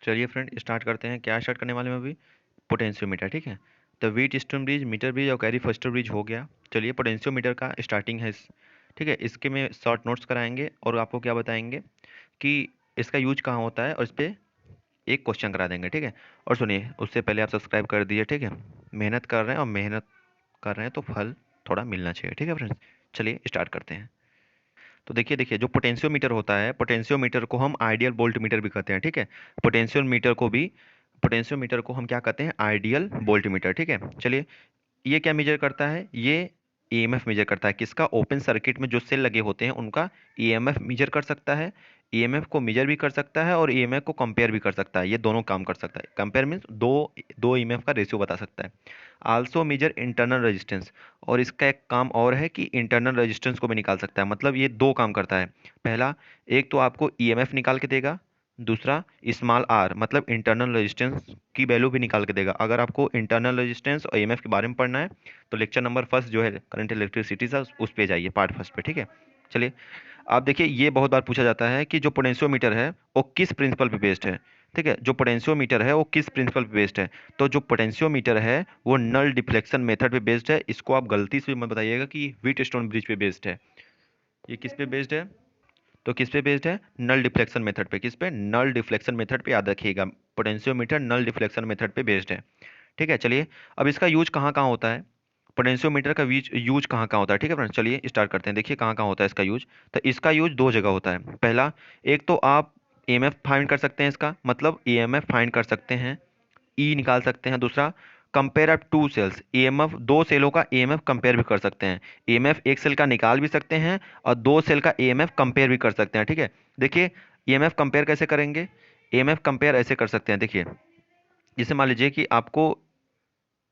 चलिए friend start करते हैं। क्या स्टार्ट करने वाले हैं अभी? पोटेंशियोमीटर, ठीक है। तो Wheatstone bridge, metre bridge और कैरी फोस्टर ब्रिज हो गया। चलिए पोटेंशियोमीटर का स्टार्टिंग है ठीक है, इसके में शॉर्ट नोट्स कराएंगे और आपको क्या बताएंगे कि इसका यूज कहाँ होता है, और इस पर एक क्वेश्चन करा देंगे, ठीक है। और सुनिए, उससे पहले आप सब्सक्राइब कर दीजिए, ठीक है। मेहनत कर रहे हैं और मेहनत कर रहे हैं तो फल थोड़ा मिलना चाहिए, ठीक है फ्रेंड्स। चलिए स्टार्ट करते हैं। तो देखिए देखिए, जो पोटेंशियोमीटर होता है, पोटेंशियोमीटर को हम आइडियल वोल्ट मीटर भी कहते हैं, ठीक है। पोटेंशियोमीटर को हम क्या कहते हैं? आइडियल वोल्ट मीटर, ठीक है। चलिए, ये क्या मेजर करता है? ये ईएमएफ मेजर करता है। किसका? ओपन सर्किट में जो सेल लगे होते हैं उनका ईएमएफ मेजर कर सकता है। ईएमएफ को मेजर भी कर सकता है और ईएमएफ को कंपेयर भी कर सकता है। ये दोनों काम कर सकता है। कंपेयर मीन्स दो दो ईएमएफ का रेशियो बता सकता है। आल्सो मेजर इंटरनल रेजिस्टेंस, और इसका एक काम और है कि इंटरनल रेजिस्टेंस को भी निकाल सकता है। मतलब ये दो काम करता है। पहला, एक तो आपको ईएमएफ निकाल के देगा। दूसरा, स्मॉल आर मतलब इंटरनल रेजिस्टेंस की वैल्यू भी निकाल के देगा। अगर आपको इंटरनल रेजिस्टेंस और ईएमएफ के बारे में पढ़ना है तो लेक्चर नंबर फर्स्ट जो है करंट इलेक्ट्रिसिटी का, उस पे जाइए, पार्ट फर्स्ट पे, ठीक है। चलिए, आप देखिए, ये बहुत बार पूछा जाता है कि जो पोटेंशियोमीटर है वो किस प्रिंसिपल पे बेस्ड है, ठीक है। जो पोटेंशियोमीटर है वो किस प्रिंसिपल पे बेस्ड है? तो जो पोटेंशियोमीटर है वो नल डिफ्लेक्शन मेथड पे बेस्ड है। इसको आप गलती से मत बताइएगा कि व्हीटस्टोन ब्रिज पे बेस्ड है। ये किस पे बेस्ड है? तो किस पे बेस्ड है? नल डिफ्लेक्शन मेथड पे। किस पे? नल डिफ्लेक्शन मेथड पे, याद रखिएगा। पोटेंशियोमीटर नल डिफ्लेक्शन मेथड पे बेस्ड है, ठीक है। चलिए, अब इसका यूज कहाँ कहाँ होता है? पोटेंशियोमीटर का यूज कहाँ कहाँ होता है, ठीक है फ्रेंड्स। चलिए स्टार्ट करते हैं। देखिए कहाँ कहाँ होता है इसका यूज। तो इसका यूज दो जगह होता है। पहला, एक तो आप ईएमएफ फाइंड कर सकते हैं, इसका मतलब ईएमएफ फाइंड कर सकते हैं, ई निकाल सकते हैं। दूसरा, compare up two cells, EMF दो सेलों का ईएमएफ कंपेयर भी कर सकते हैं। ईएमएफ एक सेल का निकाल भी सकते हैं और दो सेल का ईएमएफ कंपेयर भी कर सकते हैं, ठीक है। देखिए, ईएमएफ कंपेयर कैसे करेंगे? ईएमएफ कंपेयर ऐसे कर सकते हैं। देखिए, जैसे मान लीजिए कि आपको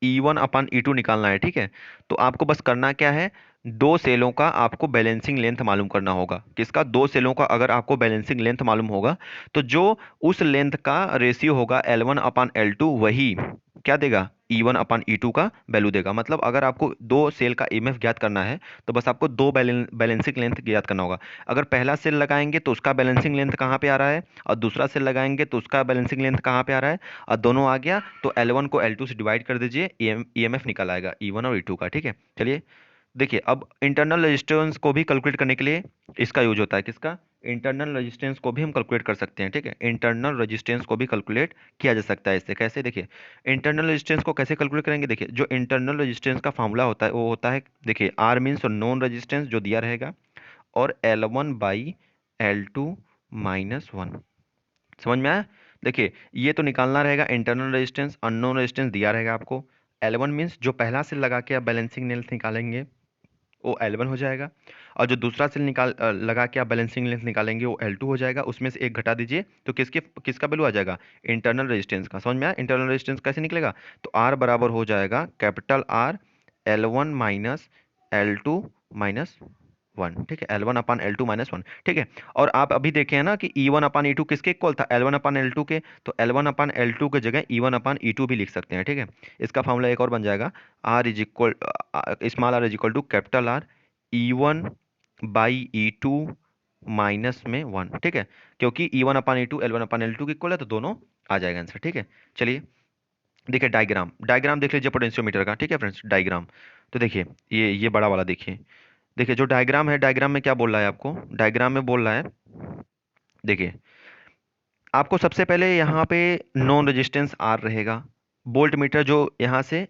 E1/E2 निकालना है, ठीक है। तो आपको बस करना क्या है? दो सेलों का आपको बैलेंसिंग लेंथ मालूम करना होगा। किसका? दो सेलों का अगर आपको बैलेंसिंग लेंथ मालूम होगा तो जो उस लेंथ का रेशियो होगा L1/L2, वही क्या देगा? E1/E2 का वैल्यू देगा। मतलब अगर आपको दो सेल का ईएमएफ ज्ञात करना है तो बस आपको दो बैलेंसिंग लेंथ ज्ञात करना होगा। अगर पहला सेल लगाएंगे तो उसका बैलेंसिंग लेंथ कहाँ पे आ रहा है, और दूसरा सेल लगाएंगे तो उसका बैलेंसिंग लेंथ कहाँ पे आ रहा है, और दोनों आ गया तो L1 को L2 से डिवाइड कर दीजिए, ईएमएफ निकल आएगा E1 और E2 का, ठीक है। चलिए, देखिए, अब इंटरनल रेजिस्टेंस को भी कैलकुलेट करने के लिए इसका यूज होता है। किसका? इंटरनल रेजिस्टेंस को भी हम कैलकुलेट कर सकते हैं, ठीक है। इंटरनल रेजिस्टेंस को भी कैलकुलेट किया जा सकता है इससे। कैसे? देखिए, इंटरनल रेजिस्टेंस को कैसे कैलकुलेट करेंगे? देखिए, जो इंटरनल रेजिस्टेंस का फॉर्मूला होता है वो होता है, देखिए, आर मीन्स नॉन रेजिस्टेंस जो दिया रहेगा, और L1/L2 - 1। समझ में आया? देखिए, ये तो निकालना रहेगा इंटरनल रेजिस्टेंस, अननोन रेजिस्टेंस दिया रहेगा आपको। L1 मीन्स जो पहला सेल लगा के आप बैलेंसिंग लेंथ निकालेंगे वो L1 हो जाएगा, और जो दूसरा सेल लगा के आप बैलेंसिंग लेंथ निकालेंगे वो L2 हो जाएगा। उसमें से एक घटा दीजिए तो किसका वैल्यू आ जाएगा? इंटरनल रेजिस्टेंस का। समझ में आया? इंटरनल रेजिस्टेंस कैसे निकलेगा? तो R बराबर हो जाएगा कैपिटल R L1 - L2 - 1, ठीक है। L1/L2 - 1, ठीक है। और आप अभी देखे हैं ना कि E1/E2 किसके इक्वल था? L1/L2 के। तो L1/L2 के जगह E1/E2 भी लिख सकते हैं, ठीक है। इसका फॉर्मूला एक और बन जाएगा, R is equal small r is equal to capital R E1/E2 -1, ठीक है। क्योंकि E1/E2 L1/L2 के इक्वल है तो दोनों आ जाएगा आंसर, ठीक है। चलिए, देखिए डायग्राम डायग्राम देख लीजिए पोटेंशियोमीटर का, ठीक है फ्रेंड्स। डायग्राम तो देखिए, ये बड़ा वाला देखिए। देखिए, जो डायग्राम है, डायग्राम में क्या बोल रहा है आपको? डायग्राम में बोल रहा है, देखिए, आपको सबसे पहले यहाँ पे नॉन रेजिस्टेंस आर रहेगा, वोल्ट मीटर जो यहाँ से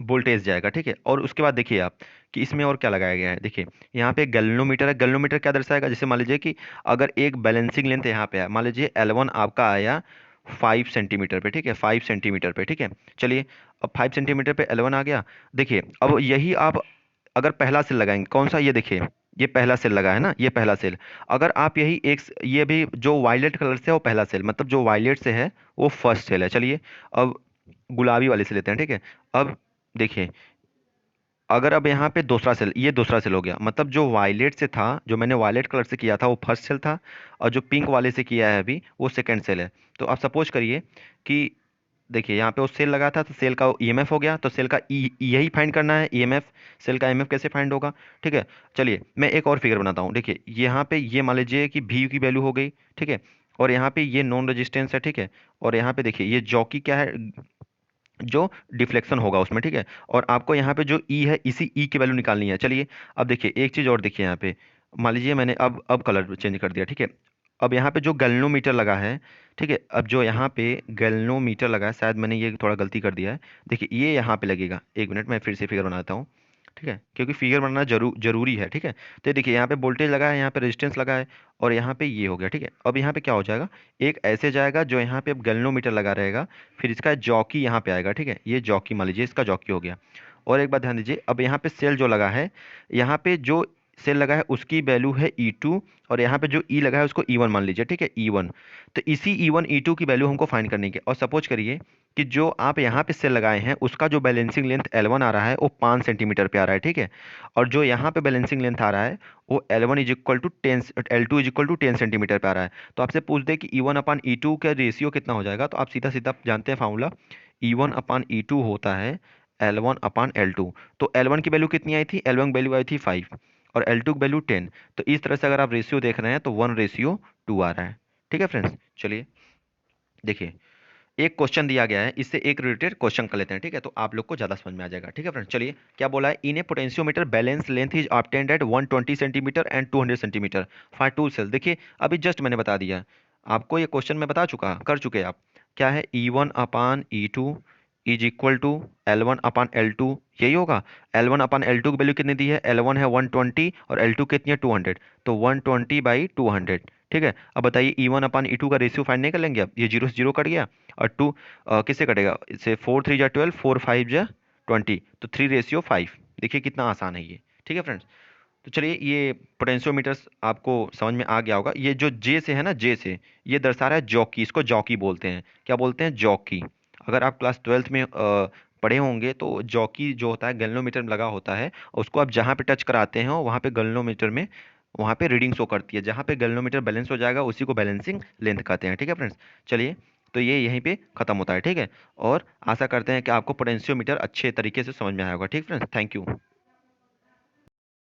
वोल्टेज जाएगा, ठीक है। और उसके बाद देखिए आप कि इसमें और क्या लगाया गया है। देखिए, यहाँ पे गैल्वेनोमीटर है। गैल्वेनोमीटर क्या दर्शाएगा? जैसे मान लीजिए कि अगर एक बैलेंसिंग लेंथ यहाँ पे है, मान लीजिए L1 आपका आया 5 सेंटीमीटर पे, ठीक है, 5 सेंटीमीटर पे, ठीक है। चलिए, अब 5 सेंटीमीटर पे L1 आ गया। देखिए, अब यही आप अगर पहला सेल लगाएंगे, कौन सा? ये देखिए, ये पहला सेल लगा है ना, ये पहला सेल। अगर आप यही ये भी जो वायलेट कलर से है वो पहला सेल, मतलब जो वायलेट से है वो फर्स्ट सेल है। चलिए, अब गुलाबी वाले से लेते हैं, ठीक है। अब देखिए, अगर अब यहाँ पे दूसरा सेल, ये दूसरा सेल हो गया, मतलब जो वायलेट से था, जो मैंने वायलेट कलर से किया था वो फर्स्ट सेल था, और जो पिंक वाले से किया है अभी वो सेकंड सेल है। तो आप सपोज करिए कि देखिए, यहाँ पे वो सेल लगा था तो सेल का ईएमएफ हो गया, तो सेल का यही फाइंड करना है ईएमएफ। सेल का ईएमएफ कैसे फाइंड होगा? ठीक है। चलिए, मैं एक और फिगर बनाता हूँ। देखिए, यहाँ पे ये मान लीजिए कि वी की वैल्यू हो गई, ठीक है। और यहाँ पे ये नॉन रेजिस्टेंस है, ठीक है। और यहाँ पे देखिए ये जॉकी क्या है, जो डिफ्लेक्शन होगा उसमें, ठीक है। और आपको यहाँ पे जो ई है, इसी ई की वैल्यू निकालनी है। चलिए अब देखिए एक चीज़ और देखिए यहाँ पे, मान लीजिए मैंने अब कलर चेंज कर दिया, ठीक है। अब यहाँ पे जो गैल्वेनोमीटर लगा है, ठीक है, अब जो यहाँ पे गैल्वेनोमीटर लगा है, शायद मैंने ये थोड़ा गलती कर दिया है। देखिए ये यहाँ पे लगेगा, एक मिनट मैं फिर से फिगर बनाता हूँ, ठीक है, क्योंकि फिगर बनाना जरूरी है, ठीक है। तो ये देखिए यहाँ पे वोल्टेज लगा है, यहाँ पे रेजिस्टेंस लगा है, और यहाँ पे ये हो गया, ठीक है। अब यहाँ पे क्या हो जाएगा, एक ऐसे जाएगा जो यहाँ पे अब गैल्वेनोमीटर लगा रहेगा, फिर इसका जॉकी यहाँ पे आएगा, ठीक है, ये जॉकी मान लीजिए इसका जॉकी हो गया। और एक बात ध्यान दीजिए, अब यहाँ पे सेल जो लगा है, यहाँ पे जो सेल लगा है उसकी वैल्यू है E2, और यहाँ पे जो ई लगा है उसको E1 मान लीजिए, ठीक है, E1। तो इसी E1 E2 की वैल्यू हमको फाइंड करनी है। और सपोज करिए कि जो आप यहाँ पे सेल लगाए हैं उसका जो बैलेंसिंग लेंथ L1 आ रहा है वो 5 सेंटीमीटर पे आ रहा है, ठीक है। और जो यहाँ पे बैलेंसिंग लेंथ आ रहा है वो L1 is equal to 10, L2 is equal to 10 centimetre पे आ रहा है। तो आपसे पूछ दे कि E1 अपान E2 का रेशियो कितना हो जाएगा, तो आप सीधा सीधा जानते हैं फार्मूला, E1 अपान E2 होता है L1 अपान L2। तो L1 की वैल्यू कितनी आई थी, L1 की वैल्यू आई थी 5, और L2 की वैल्यू 10। तो इस तरह से अगर आप रेशियो देख रहे हैं तो 1:2 आ रहा है, ठीक है फ्रेंड्स। चलिए देखिए एक क्वेश्चन दिया गया है, इससे एक रिलेटेड क्वेश्चन कर लेते हैं, ठीक है, तो आप लोग को ज्यादा समझ में आ जाएगा, ठीक है फ्रेंड्स। चलिए क्या बोला है, in a potentiometer balance length is obtained at 120 centimetre and 200 centimetre for two cell. देखिए अभी जस्ट मैंने बता दिया आपको, ये क्वेश्चन में बता चुका कर चुके आप, क्या है, E1 upon E2 is equal to L1 upon L2, यही होगा। L1 अपान L2 की वैल्यू कितनी दी है, L1 है 120 और L2 कितनी है 200, तो 120/200, ठीक है। अब बताइए E1 अपान E2 का रेशियो फाइंड नहीं कर लेंगे, अब ये जीरो से जीरो कट गया, और टू किससे कटेगा, इससे 4 3 जा 12, 4 5 जा 20, तो 3:5। देखिए कितना आसान है ये, ठीक है फ्रेंड्स। तो चलिए ये पोटेंशियोमीटर्स आपको समझ में आ गया होगा। ये जो जे से है ना, जे से ये दर्शा रहा है जॉकी, इसको जॉकी बोलते हैं, क्या बोलते हैं, जॉकी। अगर आप क्लास 12th में पढ़े होंगे तो जॉकी जो होता है गैल्वेनोमीटर में लगा होता है, उसको आप जहाँ पे टच कराते हैं वहाँ पे गैल्वेनोमीटर में वहाँ पे रीडिंग शो करती है, जहाँ पे गैल्वेनोमीटर बैलेंस हो जाएगा उसी को बैलेंसिंग लेंथ कहते हैं, ठीक है फ्रेंड्स। चलिए तो ये यहीं पे खत्म होता है, ठीक है। और आशा करते हैं कि आपको पोटेंशियोमीटर अच्छे तरीके से समझ में आया होगा, ठीक फ्रेंड्स, थैंक यू।